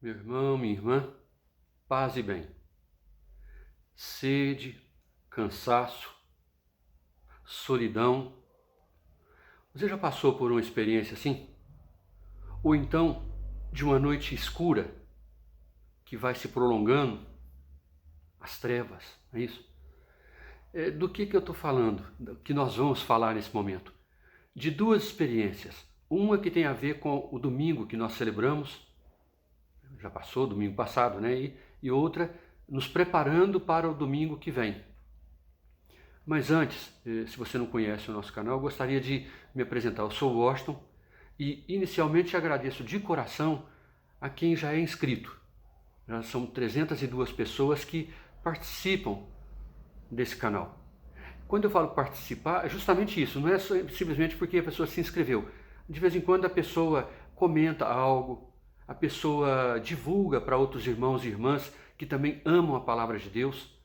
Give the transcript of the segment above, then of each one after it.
Meu irmão, minha irmã, paz e bem. Sede, cansaço, solidão. Você já passou por uma experiência assim? Ou então de uma noite escura que vai se prolongando, as trevas, é isso? Do que eu estou falando? Do que nós vamos falar nesse momento? De duas experiências. Uma que tem a ver com o domingo que nós celebramos, já passou, domingo passado, né? E outra nos preparando para o domingo que vem. Mas antes, se você não conhece o nosso canal, eu gostaria de me apresentar. Eu sou o Washington e inicialmente agradeço de coração a quem já é inscrito. Já são 302 pessoas que participam desse canal. Quando eu falo participar, é justamente isso, não é simplesmente porque a pessoa se inscreveu. De vez em quando a pessoa comenta algo, a pessoa divulga para outros irmãos e irmãs que também amam a palavra de Deus.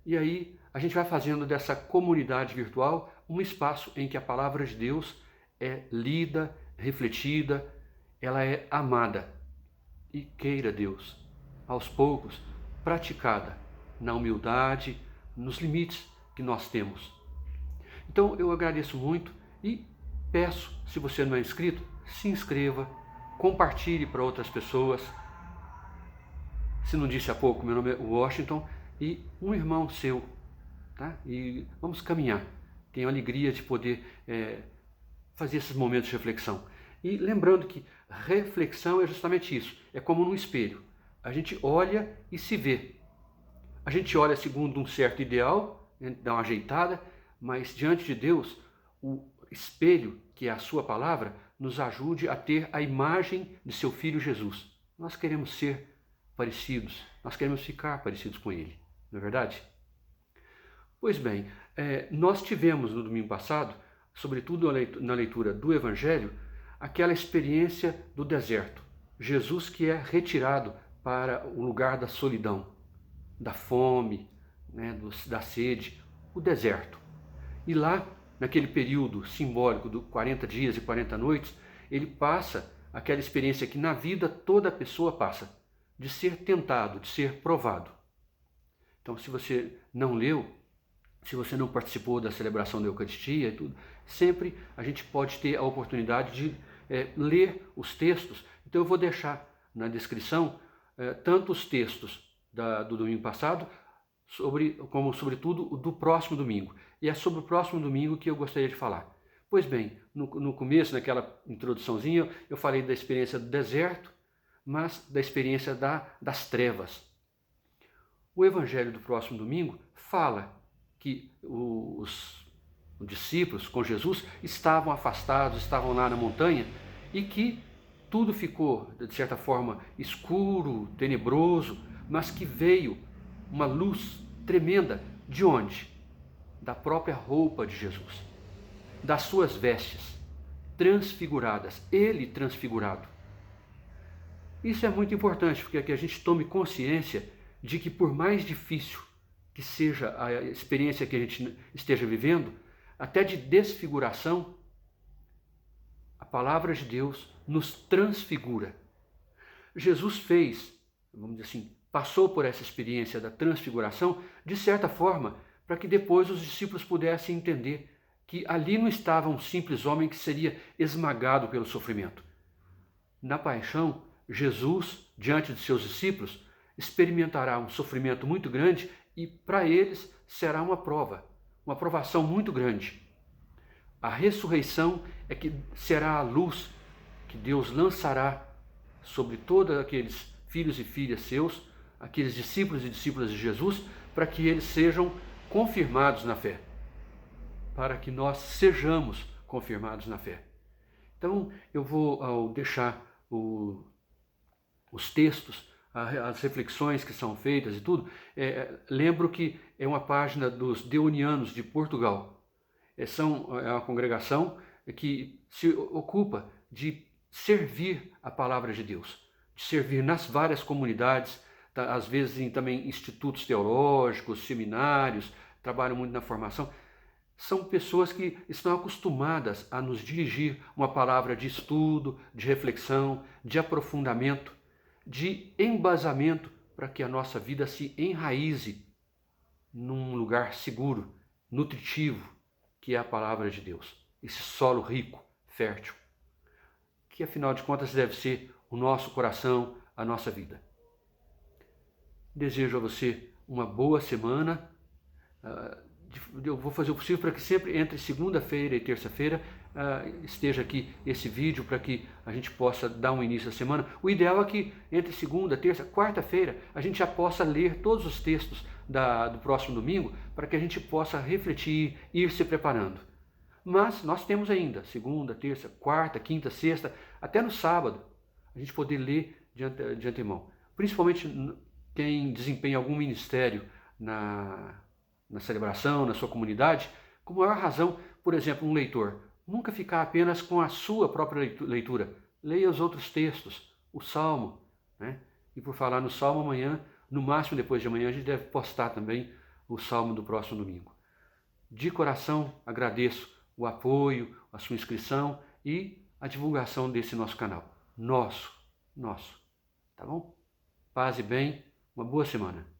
E aí a gente vai fazendo dessa comunidade virtual um espaço em que a palavra de Deus é lida, refletida, ela é amada. E queira Deus, aos poucos, praticada na humildade, nos limites que nós temos. Então eu agradeço muito e peço, se você não é inscrito, se inscreva, compartilhe para outras pessoas. Se não disse há pouco, meu nome é Washington e um irmão seu, tá? E vamos caminhar. Tenho a alegria de poder fazer esses momentos de reflexão. E lembrando que reflexão é justamente isso, é como num espelho. A gente olha e se vê. A gente olha segundo um certo ideal, dá uma ajeitada, mas diante de Deus, o espelho, que é a sua palavra, nos ajude a ter a imagem de seu Filho Jesus. Nós queremos ser parecidos, nós queremos ficar parecidos com Ele, não é verdade? Pois bem, nós tivemos no domingo passado, sobretudo na leitura do Evangelho, aquela experiência do deserto. Jesus que é retirado para o lugar da solidão, da fome, né, da sede, o deserto. E lá, naquele período simbólico de 40 dias e 40 noites, ele passa aquela experiência que na vida toda pessoa passa, de ser tentado, de ser provado. Então, se você não leu, se você não participou da celebração da Eucaristia e tudo, sempre a gente pode ter a oportunidade de ler os textos. Então eu vou deixar na descrição tanto os textos do domingo passado, como sobretudo o do próximo domingo. E é sobre o próximo domingo que eu gostaria de falar. Pois bem, no começo, naquela introduçãozinha, eu falei da experiência do deserto, mas da experiência das trevas. O evangelho do próximo domingo fala que os discípulos com Jesus estavam afastados, estavam lá na montanha e que tudo ficou, de certa forma, escuro, tenebroso, mas que veio uma luz tremenda. De onde? Da própria roupa de Jesus, das suas vestes transfiguradas, ele transfigurado. Isso é muito importante, porque que a gente tome consciência de que por mais difícil que seja a experiência que a gente esteja vivendo, até de desfiguração, a palavra de Deus nos transfigura. Jesus fez, vamos dizer assim, passou por essa experiência da transfiguração, de certa forma, para que depois os discípulos pudessem entender que ali não estava um simples homem que seria esmagado pelo sofrimento. Na paixão, Jesus, diante de seus discípulos, experimentará um sofrimento muito grande e para eles será uma prova, uma provação muito grande. A ressurreição é que será a luz que Deus lançará sobre todos aqueles filhos e filhas seus, aqueles discípulos e discípulas de Jesus, para que eles sejam confirmados na fé, para que nós sejamos confirmados na fé. Então, eu vou deixar os textos, as reflexões que são feitas e tudo. Lembro que é uma página dos Deonianos de Portugal. É uma congregação que se ocupa de servir a palavra de Deus, de servir nas várias comunidades, às vezes em também institutos teológicos, seminários, trabalham muito na formação. São pessoas que estão acostumadas a nos dirigir uma palavra de estudo, de reflexão, de aprofundamento. de embasamento para que a nossa vida se enraize num lugar seguro, nutritivo, que é a palavra de Deus. Esse solo rico, fértil, que afinal de contas deve ser o nosso coração, a nossa vida. Desejo a você uma boa semana. Eu vou fazer o possível para que sempre entre segunda-feira e terça-feira esteja aqui esse vídeo para que a gente possa dar um início à semana. O ideal é que entre segunda, terça, quarta-feira a gente já possa ler todos os textos do próximo domingo para que a gente possa refletir, ir se preparando. Mas nós temos ainda segunda, terça, quarta, quinta, sexta, até no sábado, a gente poder ler de antemão. Principalmente quem desempenha algum ministério na celebração, na sua comunidade, com maior razão, por exemplo, um leitor, nunca ficar apenas com a sua própria leitura. Leia os outros textos, o Salmo, né? E por falar no Salmo, amanhã, no máximo depois de amanhã, a gente deve postar também o Salmo do próximo domingo. De coração, agradeço o apoio, a sua inscrição e a divulgação desse nosso canal. Nosso. Tá bom? Paz e bem, uma boa semana.